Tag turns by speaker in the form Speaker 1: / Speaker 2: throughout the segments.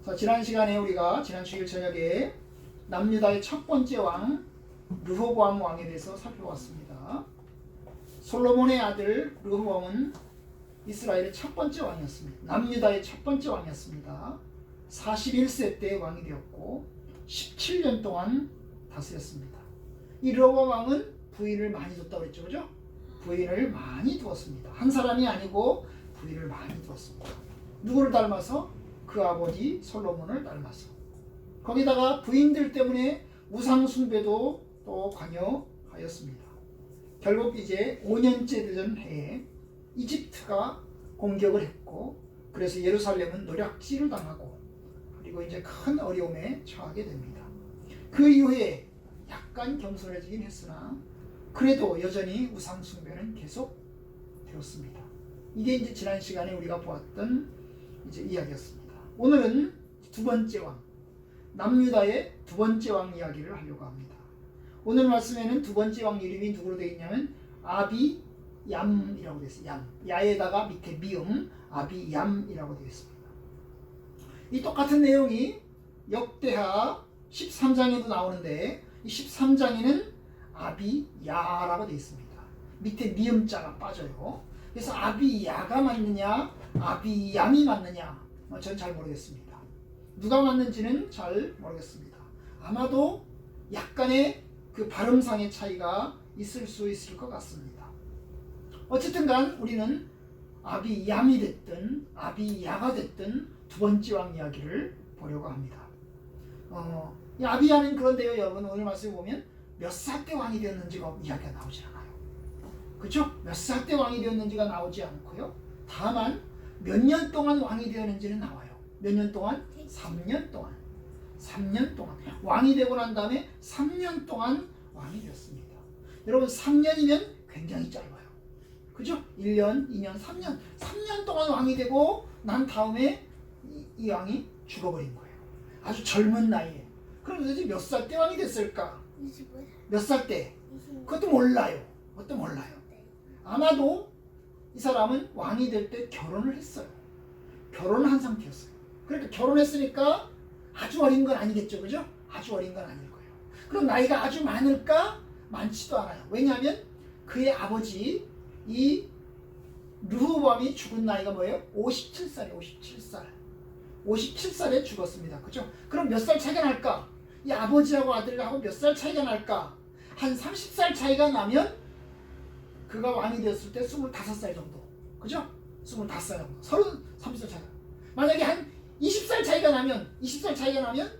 Speaker 1: 자, 지난 시간에 우리가 지난 주일 저녁에 남유다의 첫 번째 왕 르호보암 왕에 대해서 살펴봤습니다. 솔로몬의 아들 르호보암은 이스라엘의 첫 번째 왕이었습니다. 남유다의 첫 번째 왕이었습니다. 41세 때 왕이 되었고 17년 동안 다스렸습니다. 이 르호보암 왕은 부인을 많이 뒀다고 그랬죠, 그죠? 부인을 많이 두었습니다. 한 사람이 아니고 부인을 많이 두었습니다. 누구를 닮아서? 그 아버지 솔로몬을 닮아서. 거기다가 부인들 때문에 우상 숭배도 또 관여하였습니다. 결국 이제 5년째 되던 해에 이집트가 공격을 했고, 그래서 예루살렘은 노략질을 당하고, 그리고 이제 큰 어려움에 처하게 됩니다. 그 이후에 약간 겸손해지긴 했으나 그래도 여전히 우상 숭배는 계속 되었습니다. 이게 이제 지난 시간에 우리가 보았던 이제 이야기였습니다. 오늘은 두 번째 왕, 남유다의 두 번째 왕 이야기를 하려고 합니다. 오늘 말씀에는 두 번째 왕 이름이 누구로 되어 있냐면 아비얌이라고 되어 있어요. 얌. 야에다가 밑에 미음, 아비얌이라고 되어 있습니다. 이 똑같은 내용이 역대하 13장에도 나오는데 이 13장에는 아비야라고 되어 있습니다. 밑에 미음자가 빠져요. 그래서 아비야가 맞느냐 아비얌이 맞느냐 전 잘 모르겠습니다. 누가 맞는지는 잘 모르겠습니다. 아마도 약간의 그 발음상의 차이가 있을 수 있을 것 같습니다. 어쨌든 간 우리는 아비얌이 됐든 아비야가 됐든 두 번째 왕 이야기를 보려고 합니다. 이 아비야는 그런데요, 여러분, 오늘 말씀에 보면 몇 살 때 왕이 되었는지가 이야기가 나오지 않아요. 그렇죠? 몇 살 때 왕이 되었는지가 나오지 않고요. 다만 몇 년 동안 왕이 되었는지는 나와요. 몇 년 동안? 3년 동안. 3년 동안. 왕이 되고 난 다음에 3년 동안 왕이 되었습니다. 여러분, 3년이면 굉장히 짧아요. 그죠? 1년, 2년, 3년. 3년 동안 왕이 되고 난 다음에 이 왕이 죽어버린 거예요. 아주 젊은 나이에. 그럼 도대체 몇 살 때 왕이 됐을까?
Speaker 2: 25살.
Speaker 1: 몇 살 때? 그것도 몰라요. 그것도 몰라요. 아마도 이 사람은 왕이 될 때 결혼을 했어요. 결혼을 한 상태였어요. 그러니까 결혼했으니까 아주 어린 건 아니겠죠, 그죠? 아주 어린 건 아닐 거예요. 그럼 나이가 아주 많을까? 많지도 않아요. 왜냐하면 그의 아버지 이 르호보암이 죽은 나이가 뭐예요? 57살이에요. 57살. 57살에 죽었습니다. 그죠? 그럼 몇 살 차이가 날까? 이 아버지하고 아들하고 몇 살 차이가 날까? 한 30살 차이가 나면 그가 왕이 되었을 때 25살 정도. 그죠? 25살 정도. 30살 차이가. 만약에 한 20살 차이가 나면
Speaker 2: 37.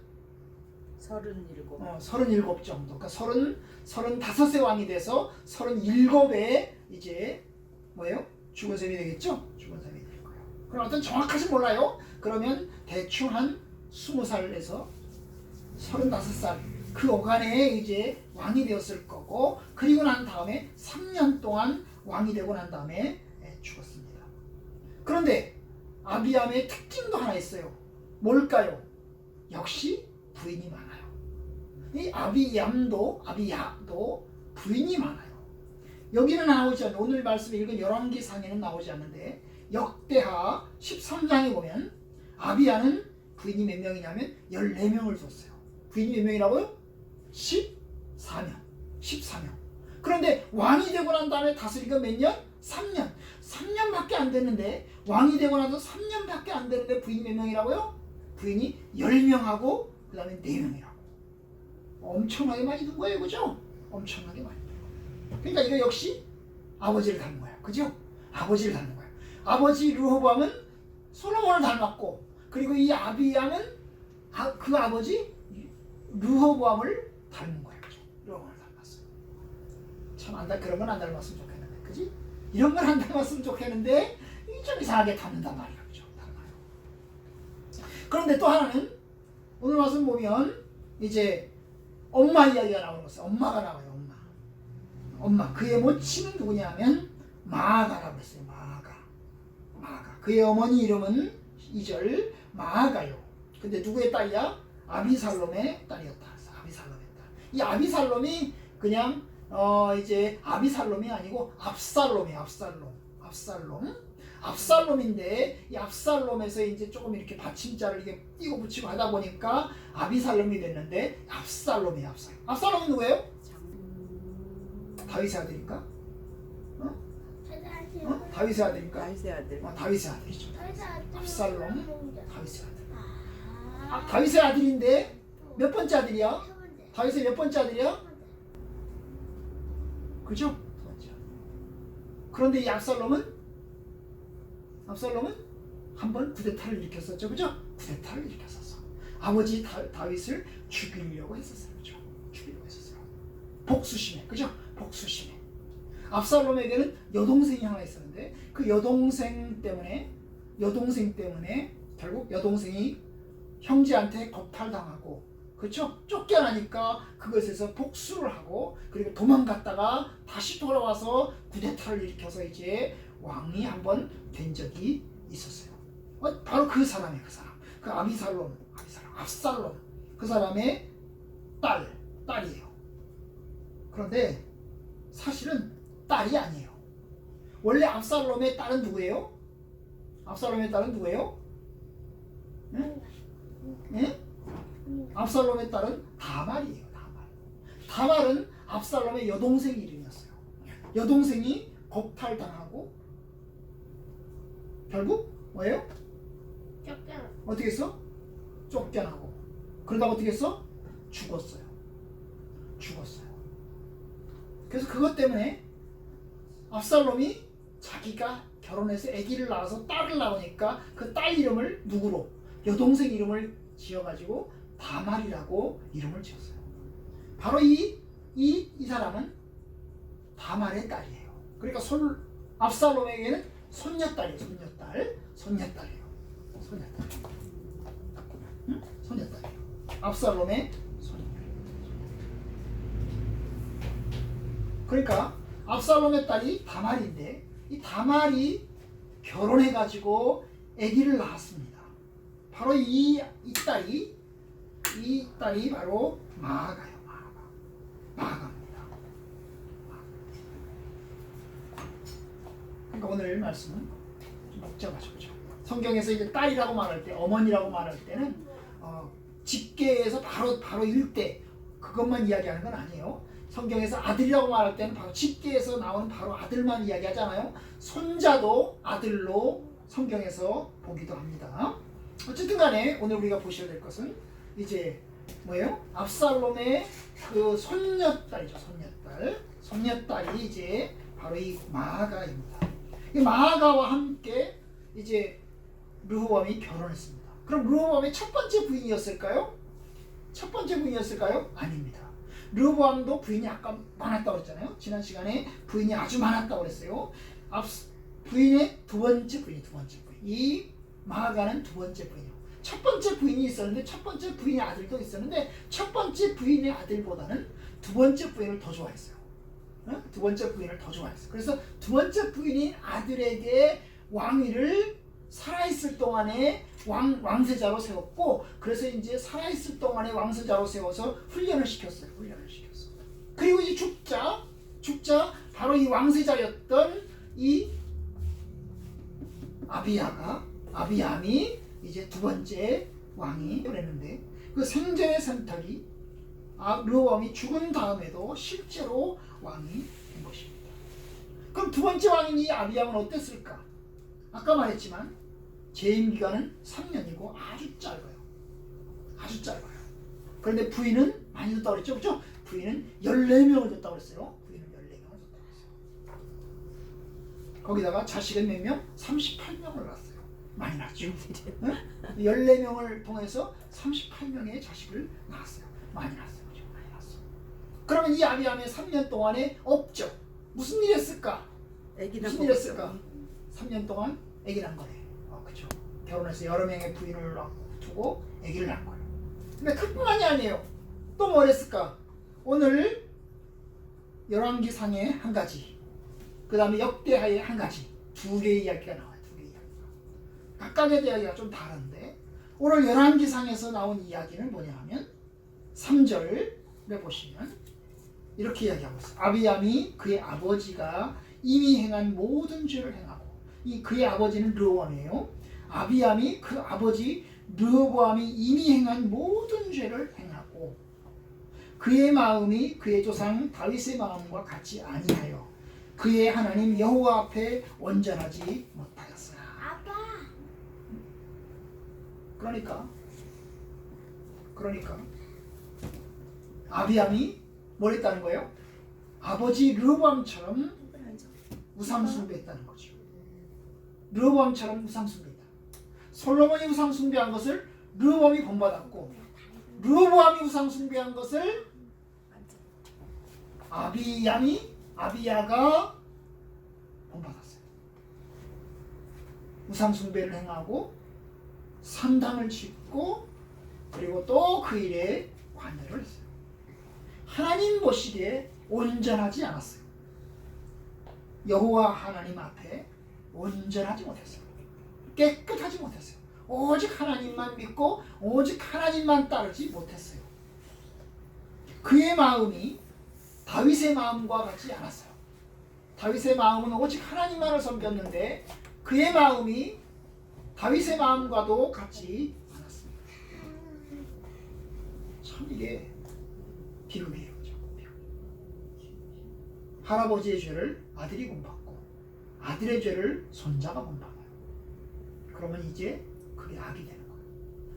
Speaker 1: 37 정도. 그러니까 35세 왕이 돼서 37에 이제 뭐예요? 죽은 셈이 되겠죠? 죽은 셈이 될 거예요. 그럼 어떤 정확하지 몰라요. 그러면 대충 한 20살에서 35살 그 어간에 이제 왕이 되었을 거고, 그리고 난 다음에 3년 동안 왕이 되고 난 다음에 죽었습니다. 그런데 아비얌의 특징도 하나 있어요. 뭘까요? 역시 부인이 많아요. 이 아비야도 부인이 많아요. 여기는 나오지 않아요. 오늘 말씀에 읽은 열왕기상에는 나오지 않는데 역대하 13장에 보면 아비야는 부인이 몇 명이냐면 14명을 뒀어요. 부인이 몇 명이라고요? 14명. 그런데 왕이 되고 난 다음에 다스리가 몇 년? 3년. 3년밖에 안 됐는데, 왕이 되고 나서 3년밖에 안 되는데 부인이 몇 명이라고요? 부인이 10명하고 그 다음에 4명이라고. 엄청나게 많이 둔 거예요. 그죠? 엄청나게 많이 둔 거예요. 그러니까 이거 역시 아버지를 닮은 거야. 그죠? 아버지를 닮은 거야. 아버지 르호보암은 솔로몬을 닮았고, 그리고 이 아비야는 그 아버지 르호보암을 닮은 거예요. 그죠? 르호보암을 닮았어요. 참 그런 건 안 닮았으면 좋겠는데, 그지? 이런 건 안 닮았으면 좋겠는데 좀 이상하게 닮는단 말이야. 그죠? 닮아요. 그런데 또 하나는 오늘 말씀 보면 이제 엄마 이야기가 나오는 것이에요. 엄마가 나와요. 엄마. 그의 모친은 누구냐면 마아가라고 했어요. 마아가. 그의 어머니 이름은 2절 마아가요. 근데 누구의 딸이야? 아비살롬의 딸이었다. 아비살롬의 딸. 이 아비살롬이 그냥 이제 아비살롬이 아니고 압살롬이에요. 압살롬. 압살롬인데 이 압살롬에서 이제 조금 이렇게 받침자를 이렇게 띄고 붙이고 하다 보니까 아비살롬이 됐는데 압살롬이에요. 압살롬은 누구예요? 다윗의 아들인가? 다윗의 아들인가?
Speaker 2: 다윗의 아들.
Speaker 1: 다윗의 아들이죠. 압살롬 다윗의 아들.
Speaker 3: 아,
Speaker 1: 다윗의 아들인데 몇 번째 아들이야? 다윗의 몇 번째 아들이야? 그죠? 두 번째. 그런데 이 압살롬은 한번 쿠데타를 일으켰었죠, 그죠? 쿠데타를 일으켰었어. 아버지 다윗을 죽이려고 했었어요, 그죠? 죽이려고 했었어요. 복수심에, 그죠? 복수심에. 압살롬에게는 여동생이 하나 있었는데 그 여동생 때문에 결국 여동생이 형제한테 겁탈당하고, 그렇죠? 쫓겨나니까 그것에서 복수를 하고 그리고 도망갔다가 다시 돌아와서 쿠데타를 일으켜서 이제 왕이 한번 된 적이 있었어요. 바로 그 사람이에요. 그 사람. 그 압살롬. 그 사람의 딸이에요. 그런데 사실은 딸이 아니에요. 원래 압살롬의 딸은 누구예요? 응? 응? 압살롬의 딸은 다말이에요. 다말은 압살롬의 여동생 이름이었어요. 여동생이 겁탈당하고 결국 뭐예요? 어떻게 했어? 쫓겨나고 그러다가 어떻게 했어? 죽었어요. 그래서 그것 때문에 압살롬이 자기가 결혼해서 아기를 낳아서 딸을 낳으니까 그 딸 이름을 누구로? 여동생 이름을 지어가지고 다말이라고 이름을 지었어요. 바로 이 사람은 다말의 딸이에요. 그러니까 압살롬에게는 손녀딸이에요. 응? 손녀딸이에요. 압살롬의 손녀. 그러니까 압살롬의 딸이 다말인데 이 다말이 결혼해가지고 아기를 낳았습니다. 바로 이 딸이 바로 마아가예요. 마아가입니다. 그러니까 오늘 말씀은 좀 복잡하죠. 성경에서 이제 딸이라고 말할 때, 어머니라고 말할 때는 직계에서 바로 일대 그것만 이야기하는 건 아니에요. 성경에서 아들이라고 말할 때는 바로 직계에서 나오는 바로 아들만 이야기하잖아요. 손자도 아들로 성경에서 보기도 합니다. 어쨌든 간에 오늘 우리가 보셔야 될 것은 이제 뭐예요? 압살롬의 그 손녀딸이죠. 손녀딸이 이제 바로 이 마아가입니다. 이 마아가와 함께 이제 르호보암이 결혼했습니다. 그럼 르호보암의 첫 번째 부인이었을까요? 아닙니다. 르호보암도 부인이 아까 많았다고 그랬잖아요. 지난 시간에 부인이 아주 많았다고 그랬어요. 부인의 두 번째 부인. 이 마아가는 두 번째 부인이요. 첫 번째 부인이 있었는데 첫 번째 부인의 아들도 있었는데 첫 번째 부인의 아들보다는 두 번째 부인을 더 좋아했어요. 그래서 두 번째 부인인 아들에게 왕위를 살아있을 동안에 왕세자로 세웠고, 그래서 이제 살아있을 동안에 왕세자로 세워서 훈련을 시켰어요. 그리고 이 죽자 바로 이 왕세자였던 이 아비암이 이제 두 번째 왕이 됐는데 그 생전의 선택이 르호보암이 죽은 다음에도 실제로 왕이 된 것입니다. 그럼 두 번째 왕인 이 아비암은 어땠을까? 아까 말했지만 재임 기간은 3년이고 아주 짧아요. 그런데 부인은 많이 뒀다고 그랬죠? 그렇죠? 부인은 14명을 뒀다고 그랬어요. 거기다가 자식은 몇 명? 38명을 낳았어요. 많이 낳았죠. 14명을 통해서 38명의 자식을 낳았어요. 많이 낳았어요. 그러면 이 아비암의 3년 동안에 없죠. 무슨 일 했을까? 3년 동안 아기를 낳은 거예요. 그렇죠. 결혼해서 여러 명의 부인을 두고 아기를 낳은 거예요. 근데 그뿐만이 아니에요. 또 뭘 했을까? 오늘 열왕기상의 한 가지, 그 다음에 역대하의 한 가지, 두 개의 이야기가 나와요. 각각의 이야기가 좀 다른데 오늘 열왕기상에서 나온 이야기는 뭐냐 하면 3절에 보시면 이렇게 이야기하고 있어요. 아비암이 그의 아버지가 이미 행한 모든 죄를 행하고 이 그의 아버지는 르호보암이에요. 아비암이 그 아버지 르호보암이 이미 행한 모든 죄를 행하고 그의 마음이 그의 조상 다윗의 마음과 같이 아니하여 그의 하나님 여호와 앞에 온전하지 못하였으나.
Speaker 2: 아빠.
Speaker 1: 그러니까 아비암이 뭘 했다는 거예요? 아버지 르호보암처럼 우상 숭배했다는 거죠. 르호보암처럼 우상 숭배했다. 솔로몬이 우상 숭배한 것을 르호보암이 본받았고 르호보암이 우상 숭배한 것을 아비야가 본받았어요. 우상 숭배를 행하고 산당을 짓고 그리고 또 그 일에 관여를 했어요. 하나님 보시기에 온전하지 않았어요. 여호와 하나님 앞에 온전하지 못했어요. 깨끗하지 못했어요. 오직 하나님만 믿고 오직 하나님만 따르지 못했어요. 그의 마음이 다윗의 마음과 같지 않았어요. 다윗의 마음은 오직 하나님만을 섬겼는데 그의 마음이 다윗의 마음과도 같지 않았습니다. 참 이게 비극이에요. 할아버지의 죄를 아들이 본받고 아들의 죄를 손자가 본받아요. 그러면 이제 그게 악이 되는 거예요.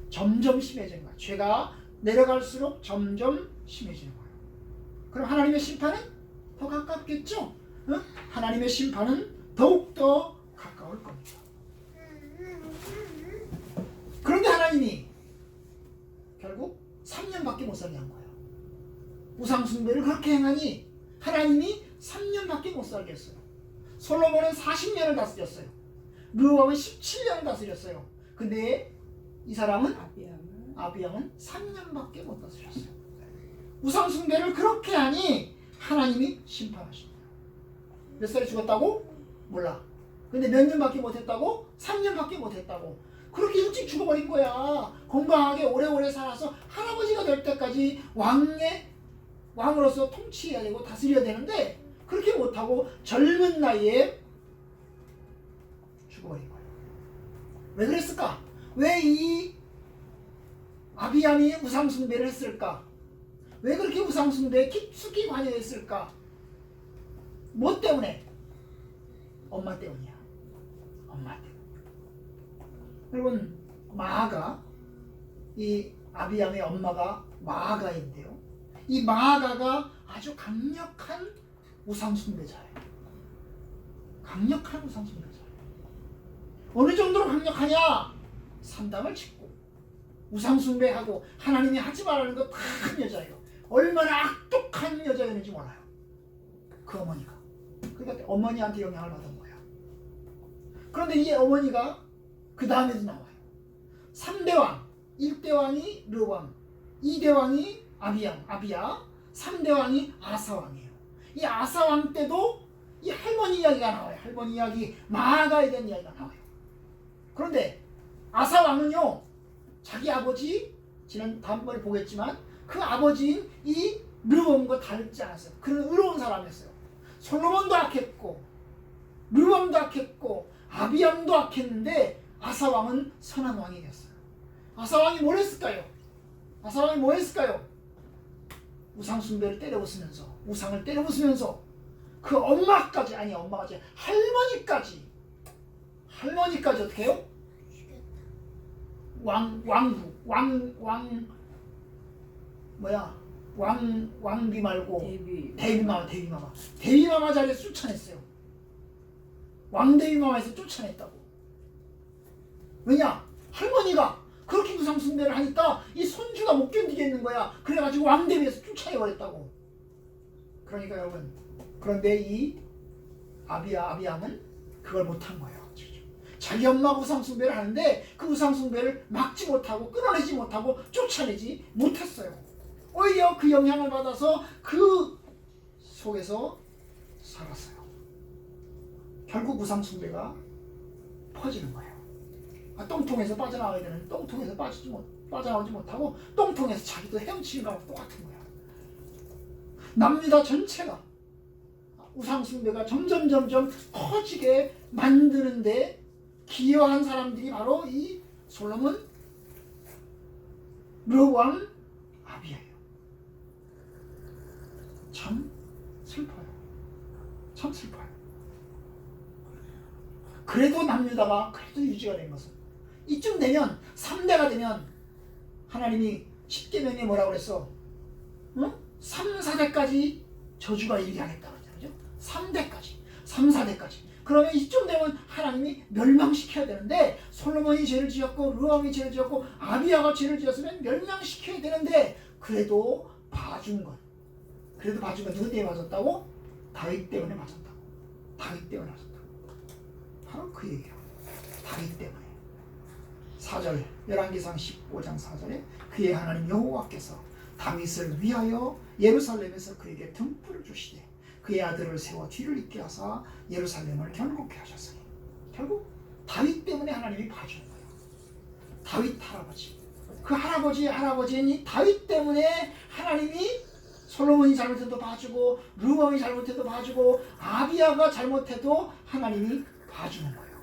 Speaker 1: 점점 심해지는 거예요. 죄가 내려갈수록 점점 심해지는 거예요. 그럼 하나님의 심판은 더 가깝겠죠? 응? 하나님의 심판은 더욱더 가까울 겁니다. 그런데 하나님이 결국 3년밖에 못 살게 한 거예요. 우상 숭배를 그렇게 행하니 하나님이 3년밖에 못 살게 했어요. 솔로몬은 40년을 다스렸어요. 르호보암은 17년을 다스렸어요. 근데 이 사람은 아비암은 3년밖에 못 다스렸어요. 우상 숭배를 그렇게 하니 하나님이 심판하십니다. 몇 살에 죽었다고? 몰라. 근데 몇 년밖에 못했다고? 3년밖에 못했다고. 그렇게 일찍 죽어버린 거야. 건강하게 오래오래 살아서 할아버지가 될 때까지 왕으로서 통치해야 되고 다스려야 되는데 그렇게 못하고 젊은 나이에 죽어버린 거예요. 왜 그랬을까? 왜 이 아비암이 우상숭배를 했을까? 왜 그렇게 우상숭배에 깊숙이 관여했을까? 뭐 때문에? 엄마 때문이야. 엄마 때문에. 여러분, 마아가, 이 아비암의 엄마가 마아가인데요. 이 마아가가 아주 강력한 우상숭배자예요. 강력한 우상숭배자예요. 어느 정도로 강력하냐? 산당을 짓고 우상숭배하고 하나님이 하지 말라는 거 다 한 여자예요. 얼마나 악독한 여자였는지 몰라요. 그 어머니가. 그러니까 어머니한테 영향을 받은 거야. 그런데 이 어머니가 그 다음에도 나와요. 3대 왕, 1대 왕이 르호보암, 2대 왕이 아비야, 3대 왕이 아사 왕이에요. 이 아사 왕 때도 이 할머니 이야기가 나와요. 할머니 이야기, 마아가에 대한 이야기가 나와요. 그런데 아사 왕은요, 자기 아버지, 다음번에 보겠지만 그 아버지인 이 르호보암과 다르지 않았어요. 그는 의로운 사람이었어요. 솔로몬도 악했고 르호보암도 악했고 아비암도 악했는데 아사 왕은 선한 왕이 됐어요. 아사 왕이 뭘 했을까요? 아사 왕이 뭐 했을까요? 우상 숭배를 때려부수면서 우상을 때려부수면서 그 엄마가 아니라 할머니까지 어떻게 해요? 왕비 말고 데이비마마 자리에서 쫓아냈어요. 왕데이비마마에서 쫓아냈다고. 왜냐? 할머니가 그렇게 우상 숭배를 하니까 이 손주가 못 견디겠는 거야. 그래가지고 왕데이비에서 쫓아내버렸다고. 그러니까 여러분, 그런데 이 아비암은 그걸 못한 거예요. 자기 엄마가 우상 숭배를 하는데 그 우상 숭배를 막지 못하고 끊어내지 못하고 쫓아내지 못했어요. 오히려 그 영향을 받아서 그 속에서 살았어요. 결국 우상 숭배가 퍼지는 거예요. 똥통에서 빠져나와야 되는 똥통에서 빠져나오지 못하고 똥통에서 자기도 헤엄치는 거랑 똑같은 거야. 남유다 전체가 우상 숭배가 점점 커지게 만드는데 기여한 사람들이 바로 이 솔로몬, 르호보암, 아비야예요. 참 슬퍼요. 참 슬퍼요. 그래도 남유다가 그래도 유지가 된 것은 이쯤 되면 3대가 되면 하나님이 10계명에 뭐라고 그랬어? 3, 4대까지 저주가 일게 하겠다고 그랬죠. 3대까지. 3, 4대까지. 그러면 이쯤 되면 하나님이 멸망시켜야 되는데 솔로몬이 죄를 지었고 르호보암이 죄를 지었고 아비야가 죄를 지었으면 멸망시켜야 되는데 그래도 봐준 것. 그래도 봐준 것 누구 때문에 맞았다고? 다윗 때문에 맞았다고. 다윗 때문에 맞았다고. 바로 그 얘기야. 다윗 때문에. 4절 열왕기상 15장 4절에 그의 하나님 여호와께서 다윗을 위하여 예루살렘에서 그에게 등불을 주시되 그의 아들을 세워 뒤를 잇게 하사 예루살렘을 견고케 하셨으니 결국 다윗 때문에 하나님이 봐주는 거예요. 다윗 할아버지. 그 할아버지인 다윗 때문에 하나님이 솔로몬이 잘못해도 봐주고 르호보암이 잘못해도 봐주고 아비야가 잘못해도 하나님이 봐주는 거예요.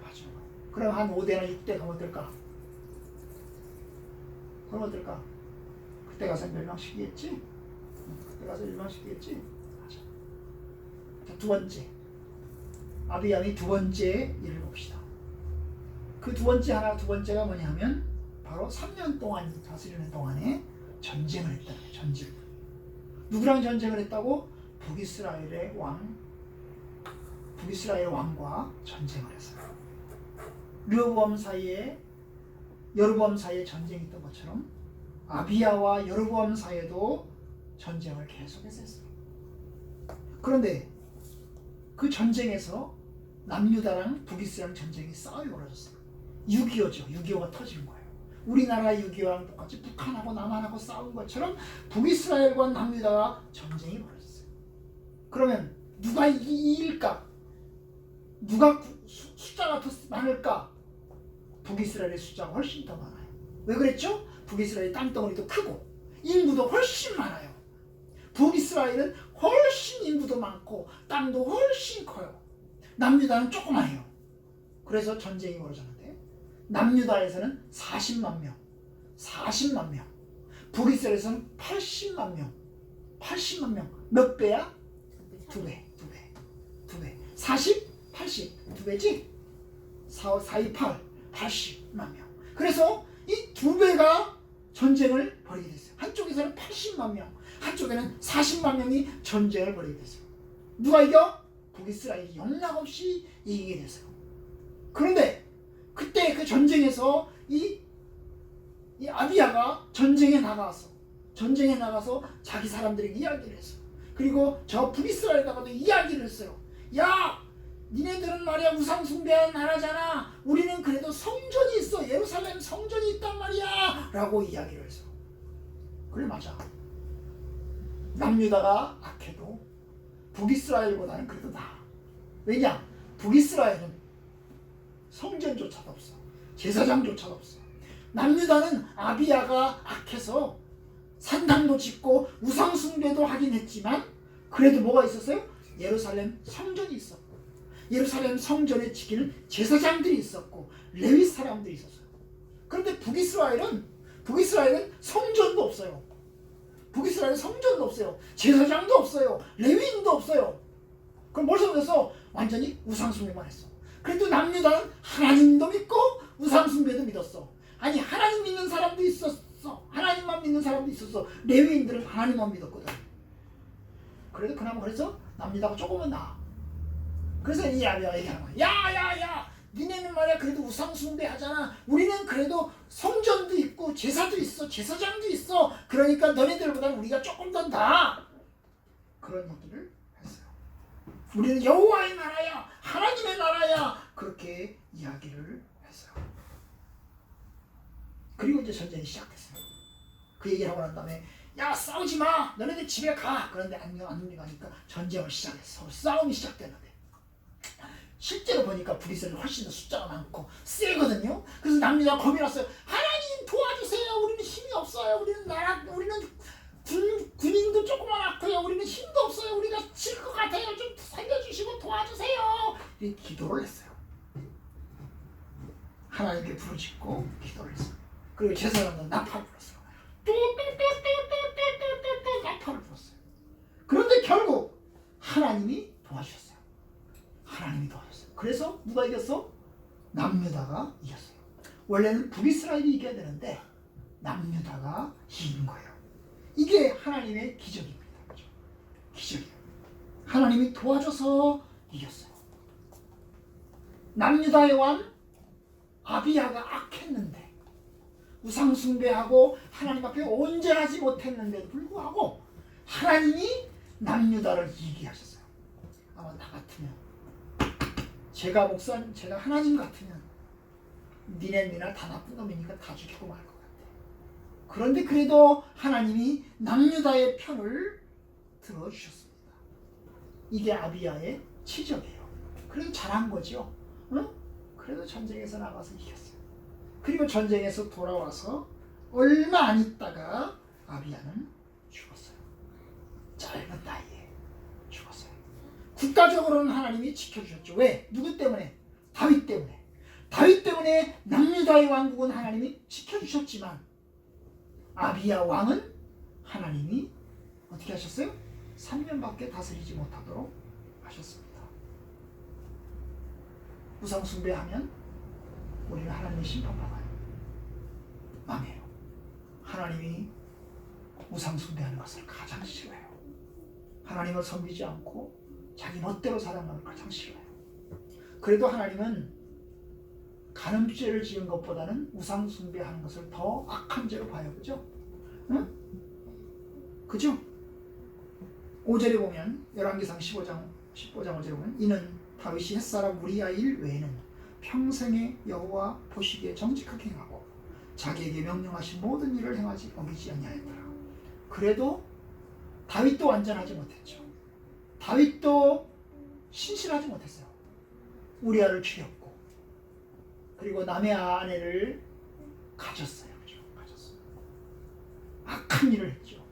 Speaker 1: 봐주는 거예요. 그럼 한 5대나 6대 가면 어떨까? 그럼 어떨까? 그때 가서 멸망시키겠지? 그때 가서 멸망시키겠지? 맞아. 자, 두 번째. 아비야의 두 번째 일을 봅시다. 그 두 번째가 뭐냐 하면 바로 3년 동안 다스리는 동안에 전쟁을 했다는 거예요. 전쟁. 누구랑 전쟁을 했다고? 북이스라엘의 왕과 전쟁을 했어요. 르호보암 사이에 여로보암 사이에 전쟁이 있던 것처럼 아비야와 여로보암 사이에도 전쟁을 계속해서 했어요. 그런데 그 전쟁에서 남유다랑 북이스라엘 전쟁이 싸움이 벌어졌어요. 6.25죠. 6.25가 터진 거예요. 우리나라 6.25랑 똑같이 북한하고 남한하고 싸운 것처럼 북이스라엘과 남유다가 전쟁이 벌어졌어요. 그러면 누가 이길까? 누가 숫자가 더 많을까? 북이스라엘의 숫자가 훨씬 더 많아요. 왜 그랬죠? 북이스라엘의 땅덩어리도 크고 인구도 훨씬 많아요. 북이스라엘은 훨씬 인구도 많고 땅도 훨씬 커요. 남유다는 조그마해요. 그래서 전쟁이 벌어졌는데 남유다에서는 40만 명, 북이스라엘에서는 80만 명, 몇 배야? 두 배. 40, 80, 두 배지? 4, 2, 8, 80만 명. 그래서 이 두 배가 전쟁을 벌이게 됐어요. 한쪽에서는 80만 명, 한쪽에는 40만 명이 전쟁을 벌이게 됐어요. 누가 이겨? 북이스라엘이 영락없이 이기게 됐어요. 그런데 그때 그 전쟁에서 이 아비야가 전쟁에 나가서 자기 사람들에게 이야기를 했어. 그리고 저 북이스라엘에다가도 이야기를 했어요. 야, 니네들은 말이야 우상 숭배하는 나라잖아. 우리는 그래도 성전이 있어. 예루살렘 성전이 있단 말이야. 라고 이야기를 했어. 그래, 맞아. 남유다가 악해도 북이스라엘보다는 그래도 나아. 왜냐? 북이스라엘은 성전조차도 없어. 제사장조차도 없어. 남유다는 아비야가 악해서 산당도 짓고 우상 숭배도 하긴 했지만 그래도 뭐가 있었어요? 예루살렘 성전이 있었고 예루살렘 성전에 지키는 제사장들이 있었고 레위 사람들이 있었어요. 그런데 북이스라엘은 성전도 없어요. 북이스라엘은 성전도 없어요. 제사장도 없어요. 레위인도 없어요. 그럼 뭘 속에서 완전히 우상 숭배만 했어. 그래도 남유다는 하나님도 믿고 우상 숭배도 믿었어. 아니, 하나님 믿는 사람도 있었어. 하나님만 믿는 사람도 있었어. 레위인들은 하나님만 믿었거든. 그래도 그래서 남유다가 조금은 나아. 그래서 이 아비야가 얘기하는 거야. 야, 니네는 말이야 그래도 우상 숭배 하잖아. 우리는 그래도 성전도 있고 제사도 있어. 제사장도 있어. 그러니까 너네들보다는 우리가 조금 더 나아. 그런 얘기를 했어요. 우리는 여호와의 나라야. 하나님의 나라야. 그렇게 이야기를 했어요. 그리고 이제 전쟁이 시작됐어요. 그 얘기를 하고 난 다음에 야, 싸우지 마. 너네들 집에 가. 그런데 안 가니까 전쟁을 시작했어. 싸움이 시작됐는데 실제로 보니까 북이스라엘이 훨씬 더 숫자가 많고 세거든요. 그래서 남유다가 겁이 났어요. 하나님 도와주세요. 우리는 힘이 없어요. 우리는 군인도 조그만 않고요. 우리는 힘도 없어요. 우리가 질 것 같아요. 좀 살려주시고 도와주세요. 이렇게 기도를 했어요. 하나님께 부르짖고 기도를 했어요. 그리고 제사장은 나팔을 불었어요. 나팔을 불었어요. 그런데 결국 하나님이 도와주셨어요. 하나님이 도와줬어요. 그래서 누가 이겼어? 남유다가 이겼어요. 원래는 북이스라엘이 이겨야 되는데 남유다가 이긴 거예요. 이게 하나님의 기적입니다. 그렇죠? 기적이에요. 하나님이 도와줘서 이겼어요. 남유다의 왕 아비야가 악했는데 우상숭배하고 하나님 앞에 온전하지 못했는데도 불구하고 하나님이 남유다를 이기게 하셨어요. 아마 나 같으면 제가 목사님, 제가 하나님 같으면 니네나 다 나쁜 놈이니까 다 죽이고 말 것 같아. 그런데 그래도 하나님이 남유다의 편을 들어주셨습니다. 이게 아비야의 치적이에요. 그래도 잘한 거죠. 응? 그래도 전쟁에서 나가서 이겼어요. 그리고 전쟁에서 돌아와서 얼마 안 있다가 아비야는 죽었어요. 짧은 나이에 죽었어요. 국가적으로는 하나님이 지켜주셨죠. 왜? 누구 때문에? 다윗 때문에. 다윗 때문에 남유다의 왕국은 하나님이 지켜주셨지만 아비야 왕은 하나님이 어떻게 하셨어요? 3년밖에 다스리지 못하도록 하셨습니다. 우상 숭배하면 우리는 하나님의 심판받아요. 망해요. 하나님이 우상 숭배하는 것을 가장 싫어해요. 하나님을 섬기지 않고 자기 멋대로 살아가는 걸 가장 싫어해요. 그래도 하나님은 간음죄를 지은 것보다는 우상 숭배하는 것을 더 악한 죄로 봐요. 그죠? 응? 그죠? 5절에 보면 열왕기상 15장 5절에 보면 이는 다윗이 햇사람 우리야 일 외에는 평생에 여호와 보시기에 정직하게 행하고 자기에게 명령하신 모든 일을 행하지 어기지 아니하였더라. 그래도 다윗도 완전하지 못했죠. 다윗도 신실하지 못했어요. 우리아를 죽였고 그리고 남의 아내를 가졌어요. 그죠? 가졌어요. 악한 일을 했죠.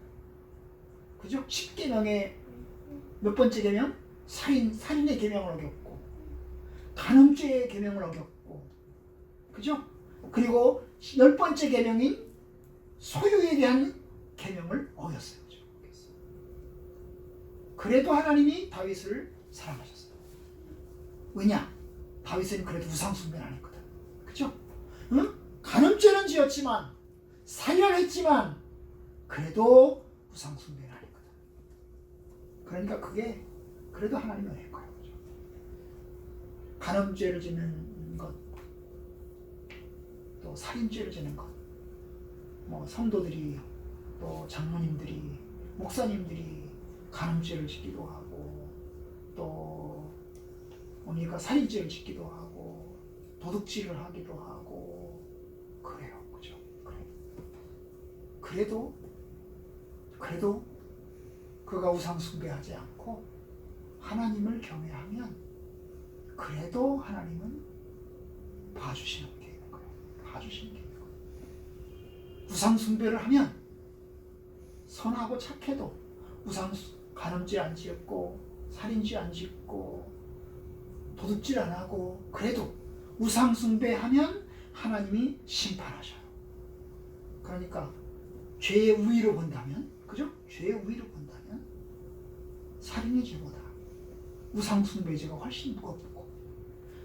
Speaker 1: 그죠? 10계명의 몇 번째 계명? 살인의 계명을 어겼고 간음죄의 계명을 어겼고 그죠? 그리고 10번째 계명인 소유에 대한 계명을 어겼어요. 그죠? 그래도 하나님이 다윗을 사랑하셨어요. 왜냐? 다윗은 그래도 우상숭배는 안 했거든. 그죠? 응? 간음죄는 지었지만 살인을 했지만 그래도 우상숭배는 안 했거든. 그러니까 그게 그래도 하나님이 은혜일 거예요. 그죠? 간음죄를 짓는 것, 또 살인죄를 짓는 것, 뭐 성도들이 또 장로님들이 목사님들이 간음죄를 짓기도 하고 또 뭡니까 살인죄를 짓기도 하고 도둑질을 하기도 하고 그래요. 그죠? 그래도 그가 우상숭배하지 않고 하나님을 경외하면 그래도 하나님은 봐주시는 게 있는 거예요. 봐주시는 게 있는 거예요. 우상숭배를 하면 선하고 착해도 간음죄 안 지었고 살인죄 안 짓고 도둑질 안 하고 그래도 우상숭배하면 하나님이 심판하셔요. 그러니까 죄의 우위로 본다면 그죠? 죄의 우위로 본다면 살인의 죄보다 우상숭배의 죄가 훨씬 무겁고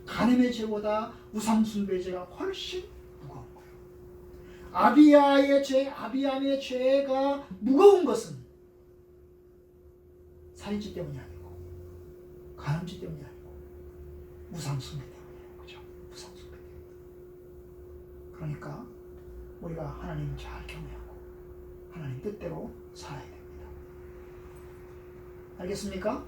Speaker 1: 간음의 죄보다 우상숭배의 죄가 훨씬 무거운 거예요. 아비야의 죄, 아비암의 죄가 무거운 것은 살인죄 때문이 아니고 간음죄 때문이 아니고 우상숭배 때문이에요. 그죠? 우상숭배 때문에. 그러니까 우리가 하나님을 잘 경외하고 하나님 뜻대로 살아야 됩니다. 알겠습니까?